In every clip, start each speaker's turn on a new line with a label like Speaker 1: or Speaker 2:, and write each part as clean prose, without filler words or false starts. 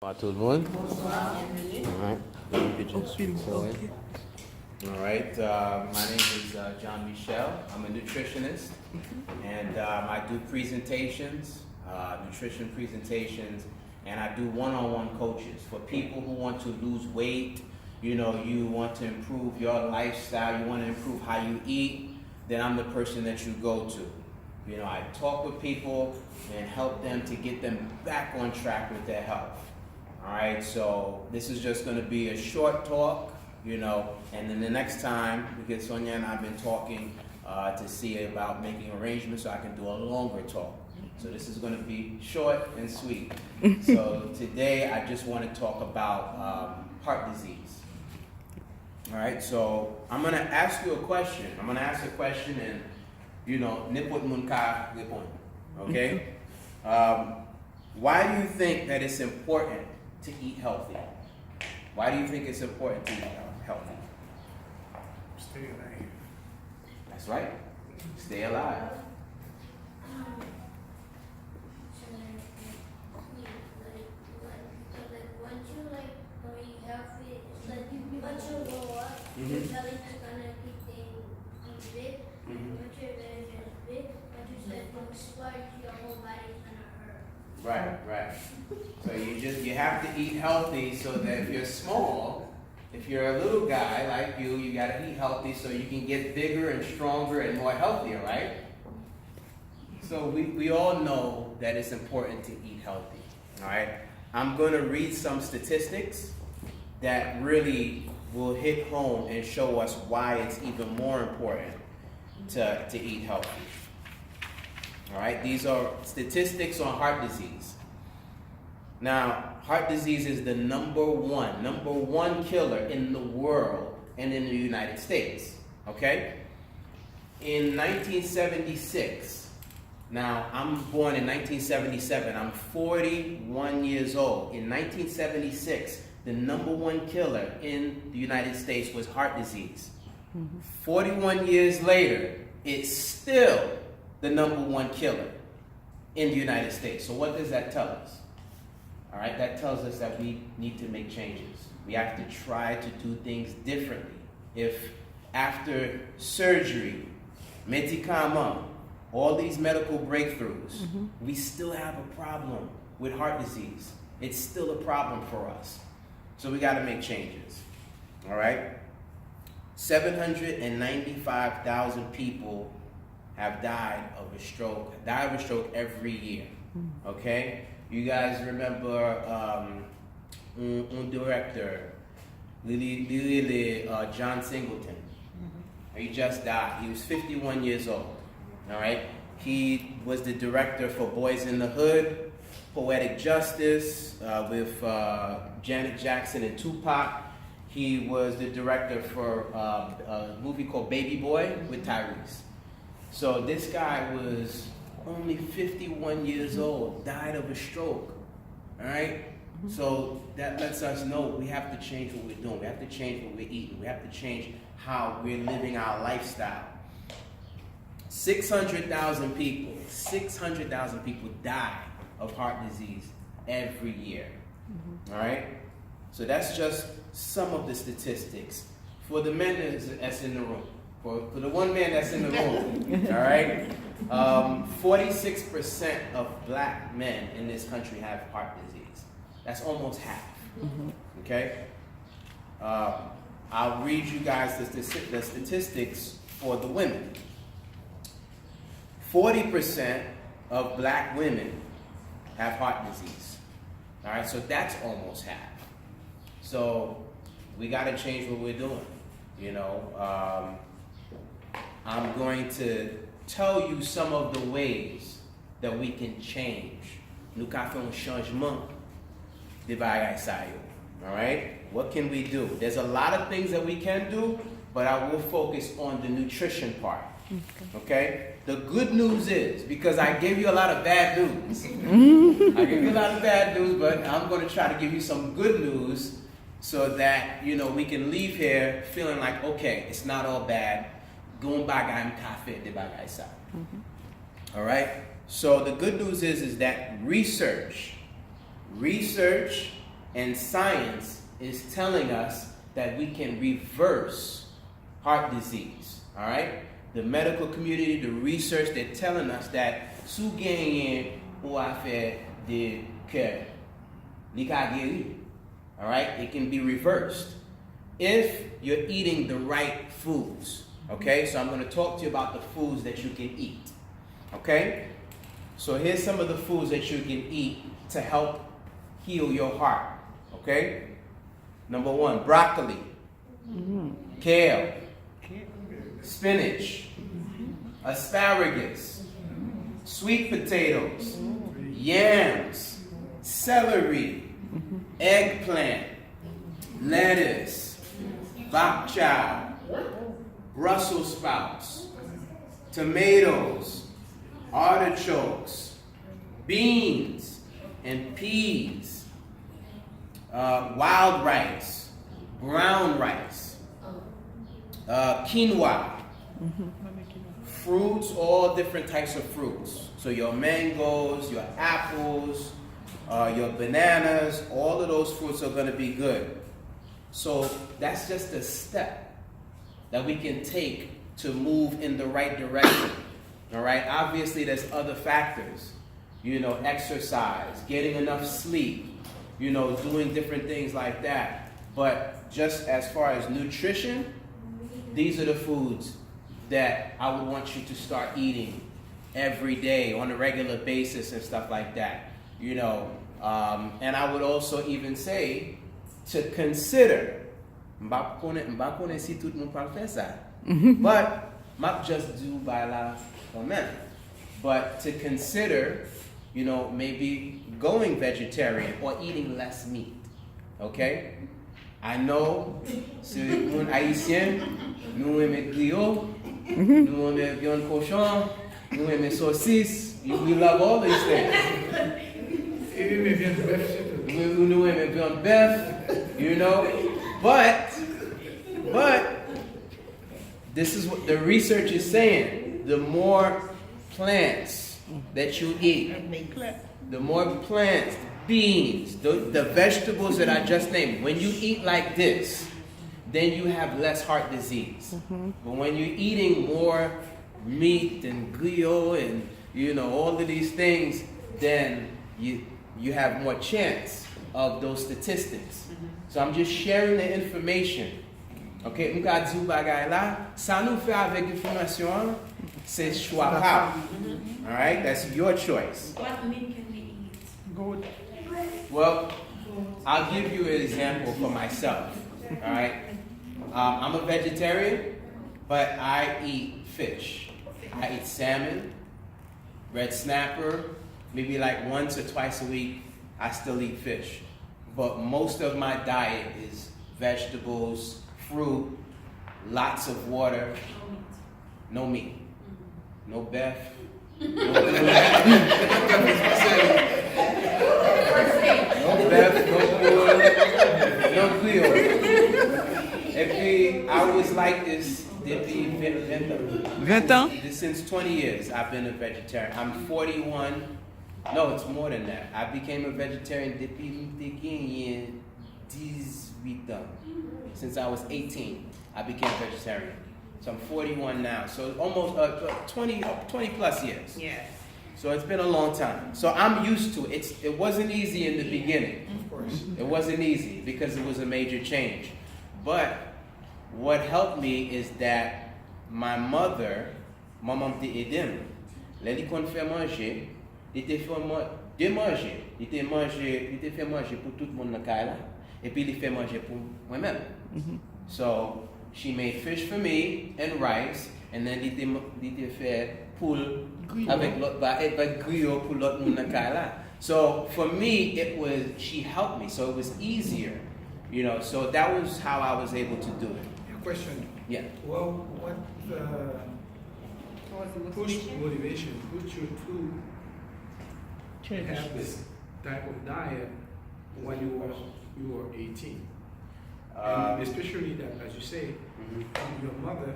Speaker 1: Bonsoir tout le monde. All right. You could just record. All right. My name is John Michel. I'm a nutritionist, and I do presentations, nutrition presentations, and I do one-on-one coaches for people who want to lose weight. You know, you want to improve your lifestyle. You want to improve how you eat. Then I'm the person that you go to. You know, I talk with people and help them to get them back on track with their health. All right, so this is just going to be a short talk, you know, and then the next time, because Sonia and I have been talking to see about making arrangements so I can do a longer talk. So this is going to be short and sweet. So today I just want to talk about heart disease. All right, so I'm going to ask you a question. I'm going to ask a question and, you know, nipot munka ripon. Okay? Why do you think that it's important to eat healthy? Why do you think it's important to eat healthy?
Speaker 2: Stay alive.
Speaker 1: That's right. Stay alive. Right. So you have to eat healthy so that if you're small, if you're a little guy like you gotta eat healthy so you can get bigger and stronger and more healthier, right? So we all know that it's important to eat healthy. All right. I'm gonna read some statistics that really will hit home and show us why it's even more important to eat healthy. All right, these are statistics on heart disease. Now, heart disease is the number one killer in the world and in the United States, okay? In 1976, now I'm born in 1977, I'm 41 years old. In 1976, the number one killer in the United States was heart disease. 41 years later, it's still the number one killer in the United States. So what does that tell us? All right, that tells us that we need to make changes. We have to try to do things differently. If after surgery, médicaments, all these medical breakthroughs, we still have a problem with heart disease, it's still a problem for us. So we got to make changes. All right? 795,000 people have died of a stroke every year. Okay? You guys remember un director, John Singleton. He just died. He was 51 years old. All right? He was the director for Boys in the Hood, Poetic Justice with Janet Jackson and Tupac. He was the director for a movie called Baby Boy with Tyrese. So this guy was only 51 years old, died of a stroke, all right? So that lets us know we have to change what we're doing. We have to change what we're eating. We have to change how we're living our lifestyle. 600,000 people die of heart disease every year, all right? So that's just some of the statistics. For the men that's in the room, for the one man that's in the room, all right? 46% of black men in this country have heart disease. That's almost half, okay? I'll read you guys the statistics for the women. 40% of black women have heart disease, all right? So that's almost half. So we got to change what we're doing, you know? I'm going to tell you some of the ways that we can change. Nous avons fait un changement de bagaille sa yo. All right? What can we do? There's a lot of things that we can do, but I will focus on the nutrition part. Okay? The good news is, because I gave you a lot of bad news. I gave you a lot of bad news, but I'm going to try to give you some good news so that, you know, we can leave here feeling like, okay, it's not all bad. Going back, I'm cafe de bagay sa. All right? So the good news is that research And science is telling us that we can reverse heart disease. All right? The medical community, the research, they're telling us that sous gagne ou affaire de cœur, li ka guéri. All right? It can be reversed if you're eating the right foods. Okay? So I'm going to talk to you about the foods that you can eat. Okay? So here's some of the foods that you can eat to help heal your heart. Okay? Number 1, broccoli, kale, spinach, asparagus, sweet potatoes, yams, celery, eggplant, lettuce, bok chow, Brussels sprouts, tomatoes, artichokes, beans, and peas, wild rice, brown rice, quinoa, fruits, all different types of fruits. So your mangoes, your apples, your bananas, all of those fruits are going to be good. So that's just a step that we can take to move in the right direction. All right? Obviously, there's other factors. You know, exercise, getting enough sleep, you know, doing different things like that. But just as far as nutrition, these are the foods that I would want you to start eating every day on a regular basis and stuff like that. You know, and I would also even say to consider, but not just do by la comment, but to consider, you know, maybe going vegetarian or eating less meat. Okay? I know, c'est un Haitien, nous aimons griot, nous aimons viande cochon, nous aimons saucisse. We love all these things. Nous aimons viande bœuf, you know. But this is what the research is saying. The more plants that you eat, the more plants, beans, the vegetables that I just named, when you eat like this, then you have less heart disease. But when you're eating more meat and griot and, you know, all of these things, then you have more chance of those statistics. So I'm just sharing the information. Okay, m'ka di ou bagay la, ça nous fait avec information, c'est choix pa. All right, that's your choice.
Speaker 3: What meat can we eat?
Speaker 2: Good.
Speaker 1: Well, I'll give you an example for myself. All right, I'm a vegetarian, but I eat fish. I eat salmon, red snapper, maybe like once or twice a week. I still eat fish, but most of my diet is vegetables, fruit, lots of water, no meat, no beef, no beef, no poule, no Cleo. Et puis, I was like this depuis 20 ans. Since 20 years, I've been a vegetarian. I'm 41. No, it's more than that. I became a vegetarian depuis 18 ans. Since I was 18, I became vegetarian. So I'm 41 now. So almost 20 plus years.
Speaker 3: Yes.
Speaker 1: So it's been a long time. So I'm used to it. It wasn't easy in the beginning.
Speaker 2: Of course.
Speaker 1: It wasn't easy because it was a major change. But what helped me is that my mother, maman te edem, l'elle kon fait manger, il te fait de manger, il te fait manger pour tout le monde dans la et puis il fait manger pour moi-même. So she made fish for me and rice, and then il te fait poule avec griot pour l'autre monde dans la. So for me, she helped me, so it was easier, you know. So that was how I was able to do it.
Speaker 2: A question.
Speaker 1: Yeah.
Speaker 2: Well, what pushed motivation, put you to have this type of diet when you were 18? And especially that, as you say, your mother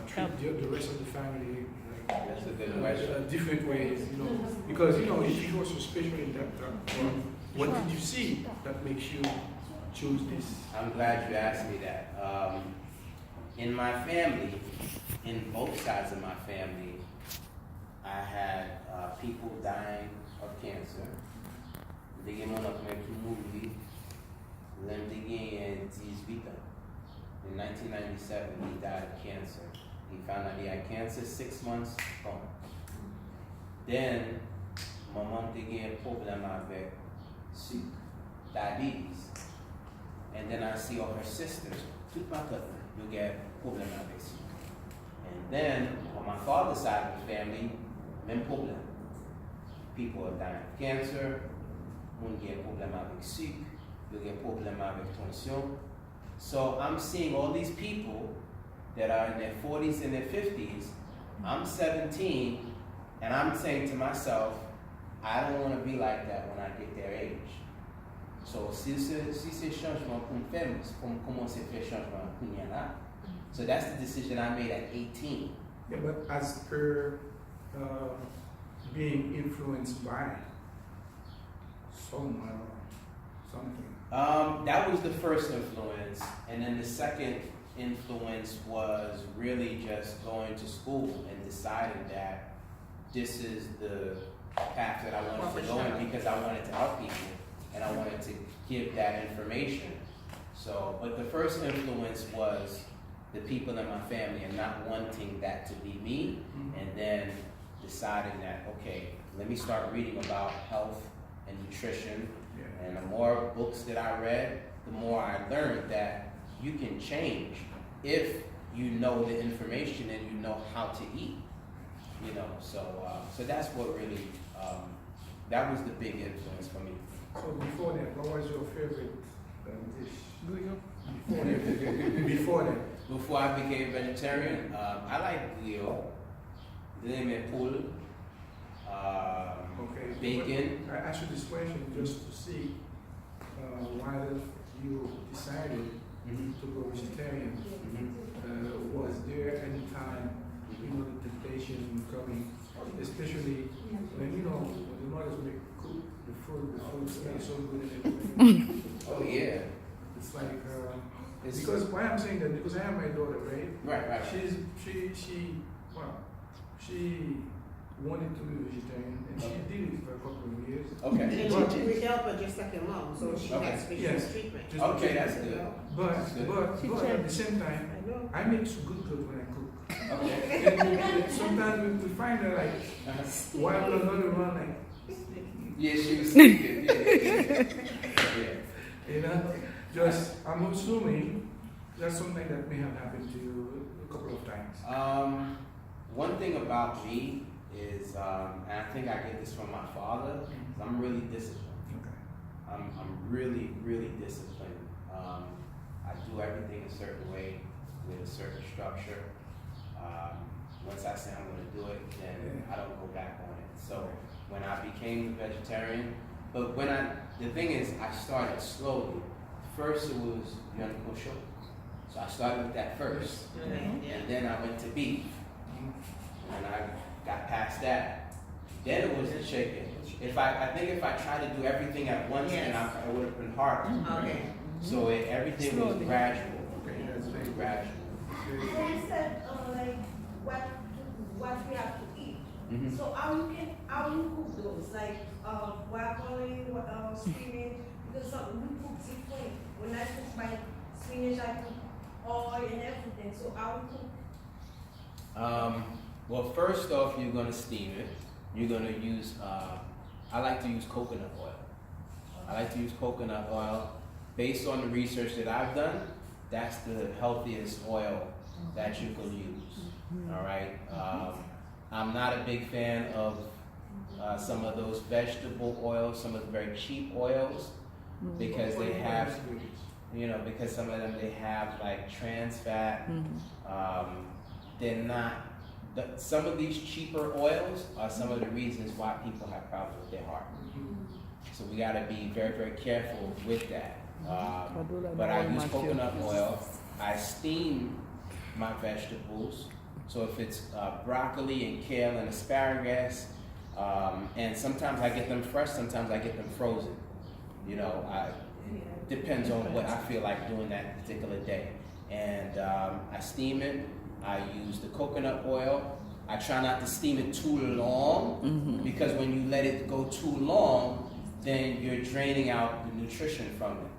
Speaker 2: treated the rest of the family like different ways, you know. Because, you know, if you go so special in that What did you see that makes you choose this?
Speaker 1: I'm glad you asked me that. In my family, in both sides of my family, I had people dying of cancer. Dege mon apren ki mouri, lem dege 18 ans. In 1997, he died of cancer. He found out he had cancer 6 months gone. Then, maman dege un problem avec sucre, diabetes. And then I see all her sisters, tout ma cousin, you get problem avec sucre. And then, on my father's side of the family, même problem. People are dying of cancer, moun gen problem avec sucre, you get problem avec tension. So I'm seeing all these people that are in their 40s and their 50s. I'm 17, and I'm saying to myself, I don't want to be like that when I get their age. So si c'est changement pour me faire, pour commencer à faire changement pour me là. So that's the decision I made at 18.
Speaker 2: Yeah, but as per being influenced by someone or something.
Speaker 1: That was the first influence, and then the second influence was really just going to school and deciding that this is the path that I wanted to go in because I wanted to help people and I wanted to give that information. So, but the first influence was the people in my family and not wanting that to be me, and then deciding that, okay, let me start reading about health and nutrition. And the more books that I read, the more I learned that you can change if you know the information and you know how to eat. You know, so that's what really that was the big influence for me.
Speaker 2: So before that, what was your favorite dish? Before that.
Speaker 1: Before I became vegetarian, I like bouillon, poule,
Speaker 2: Okay.
Speaker 1: bacon.
Speaker 2: I asked you this question just to see why you decided to go vegetarian. Was there any time, the temptation coming, especially when the mothers cook the food smells so good and everything.
Speaker 1: Oh yeah.
Speaker 2: It's like because why I'm saying that because I have my daughter, right?
Speaker 1: Right.
Speaker 2: She wanted to be vegetarian and she did it for a couple of years.
Speaker 1: Okay.
Speaker 3: And we help her just like your mom, so she
Speaker 1: Okay.
Speaker 3: has special
Speaker 2: Yes.
Speaker 3: treatment.
Speaker 1: Okay, that's good.
Speaker 2: But at the same time, I make some good clothes when I cook.
Speaker 1: Okay.
Speaker 2: And sometimes we find her like while we're not around, like
Speaker 1: Yeah, she was sleeping. Yeah.
Speaker 2: just I'm assuming that's something that may have happened to you a couple of times.
Speaker 1: One thing about me is, and I think I get this from my father, is I'm really disciplined.
Speaker 2: Okay.
Speaker 1: I'm really, really disciplined. I do everything a certain way with a certain structure. Once I say I'm going to do it, then I don't go back on it. So when I became a vegetarian, but the thing is, I started slowly. First it was viande cochon. So I started with that first. And then I went to beef. And I got past that. Then it was chicken. I think if I tried to do everything at once, then it would have been harder.
Speaker 3: Okay.
Speaker 1: So everything was gradual.
Speaker 2: Okay, that's very
Speaker 1: Gradual.
Speaker 4: So you said what we have to eat.
Speaker 1: Mhm.
Speaker 4: So how you cook those? Like broccoli, spinach, because we cook different. When I cook my spinach, I cook oil and everything. So how we cook?
Speaker 1: Well, first off, you're going to steam it. You're going to use, I like to use coconut oil. I like to use coconut oil. Based on the research that I've done, that's the healthiest oil that you can use. All right. I'm not a big fan of some of those vegetable oils, some of the very cheap oils, because they have, because some of them, they have like trans fat. They're not, some of these cheaper oils are some of the reasons why people have problems with their heart. So we got to be very, very careful with that. But I use coconut oil. I steam my vegetables. So if it's broccoli and kale and asparagus, and sometimes I get them fresh, sometimes I get them frozen. You know, it depends on what I feel like doing that particular day. And I steam it. I use the coconut oil. I try not to steam it too long because when you let it go too long, then you're draining out the nutrition from it.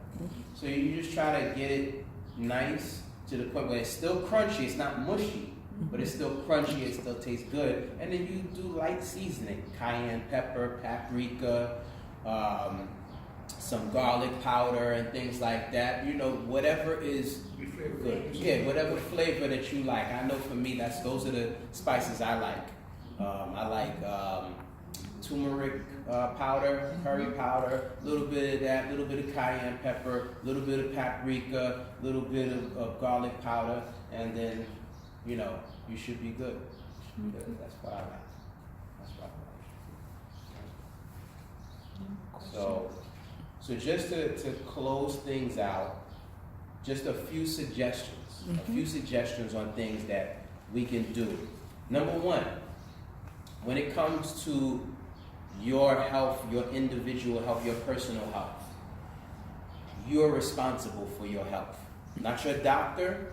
Speaker 1: So you just try to get it nice to the point where it's still crunchy. It's not mushy, but it's still crunchy. It still tastes good. And then you do light seasoning: cayenne pepper, paprika, some garlic powder, and things like that. You know, whatever is good. Yeah, whatever flavor that you like. I know for me, those are the spices I like. I like turmeric powder, curry powder, a little bit of that, a little bit of cayenne pepper, a little bit of paprika, a little bit of garlic powder, and then, you know, you should be good. That's what I like. That's what I like. So just to close things out, just a few suggestions. A few suggestions on things that we can do. Number one, when it comes to your health, your individual health, your personal health, you're responsible for your health. Not your doctor,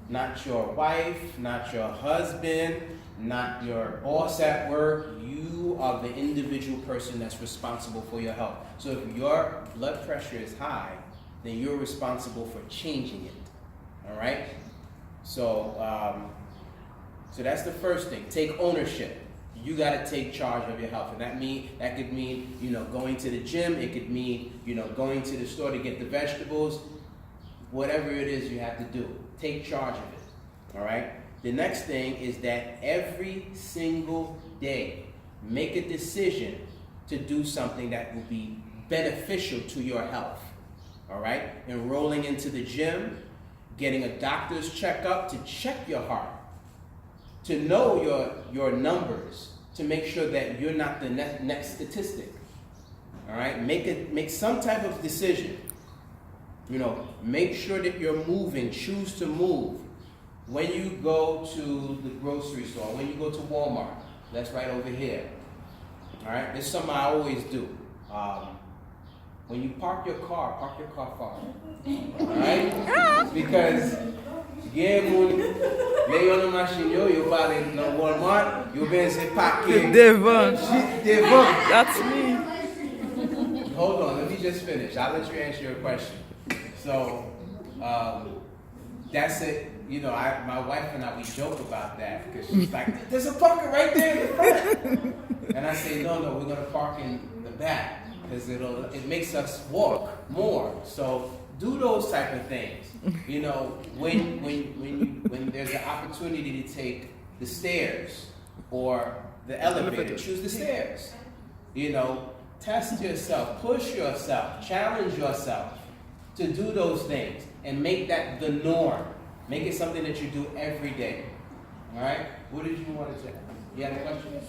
Speaker 1: not your wife, not your husband, not your boss at work. You are the individual person that's responsible for your health. So if your blood pressure is high, then you're responsible for changing it. All right? So that's the first thing. Take ownership. You got to take charge of your health, and that could mean, you know, going to the gym. It could mean, you know, going to the store to get the vegetables. Whatever it is you have to do, take charge of it. All right. The next thing is that every single day, make a decision to do something that will be beneficial to your health. All right. Enrolling into the gym, getting a doctor's checkup to check your heart, to know your numbers, to make sure that you're not the next statistic. All right, make some type of decision. You know, make sure that you're moving. Choose to move. When you go to the grocery store, when you go to Walmart, that's right over here. All right, this is something I always do. When you park your car far. All right, because Leon no machine you buy in Walmart, you been say parking.
Speaker 5: Devon.
Speaker 1: That's
Speaker 5: me.
Speaker 1: Hold on, let me just finish. I'll let you answer your question. So, that's it. You know, my wife and I, we joke about that because she's like, "There's a parking right there in the front," and I say, "No, we're gonna park in the back because it makes us walk more." So do those type of things. You know, when there's an opportunity to take the stairs or the elevator, choose the stairs. You know, test yourself, push yourself, challenge yourself to do those things and make that the norm. Make it something that you do every day. All right? What did you want to say? You had a question?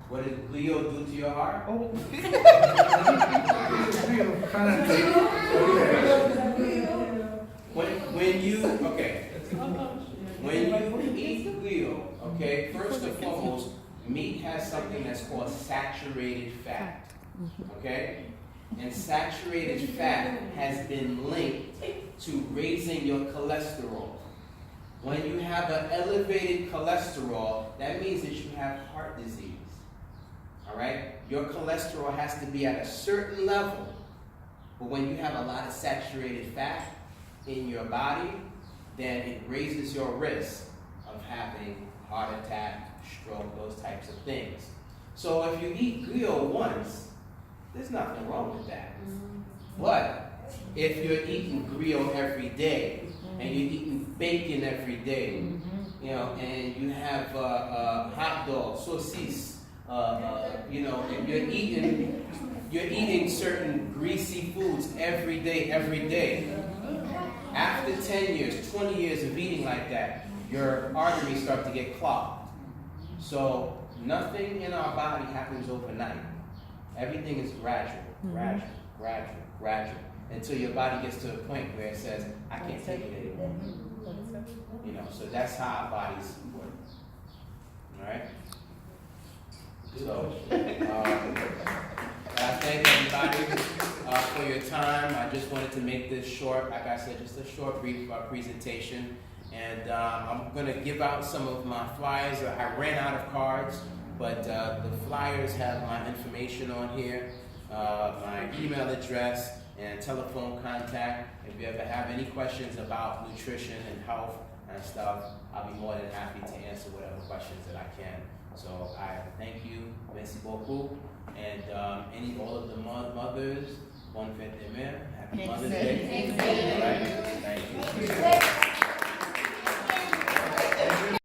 Speaker 1: What does Leo do to your heart?
Speaker 2: Oh.
Speaker 1: When you eat Leo, okay, first and foremost, meat has something that's called saturated fat. Okay? And saturated fat has been linked to raising your cholesterol. When you have an elevated cholesterol, that means that you have heart disease. All right? Your cholesterol has to be at a certain level. But when you have a lot of saturated fat in your body, then it raises your risk of having heart attack, stroke, those types of things. So if you eat griot once, there's nothing wrong with that. But if you're eating griot every day, and you're eating bacon every day, you know, and you have hot dogs, saucisses, you know, and you're eating certain greasy foods every day. After 10 years, 20 years of eating like that, your arteries start to get clogged. So nothing in our body happens overnight. Everything is gradual, until your body gets to a point where it says, I can't take it anymore. You know, so that's how our bodies work. All right? So, I thank everybody for your time. I just wanted to make this short, like I said, just a short, brief presentation. And I'm going to give out some of my flyers. I ran out of cards, but the flyers have my information on here, my email address, and telephone contact. If you ever have any questions about nutrition and health and stuff, I'll be more than happy to answer whatever questions that I can. So I thank you, merci beaucoup, and all of the mothers, bonne fête des mères, happy Mother's Day.
Speaker 5: Thanks.
Speaker 1: All right, thank you.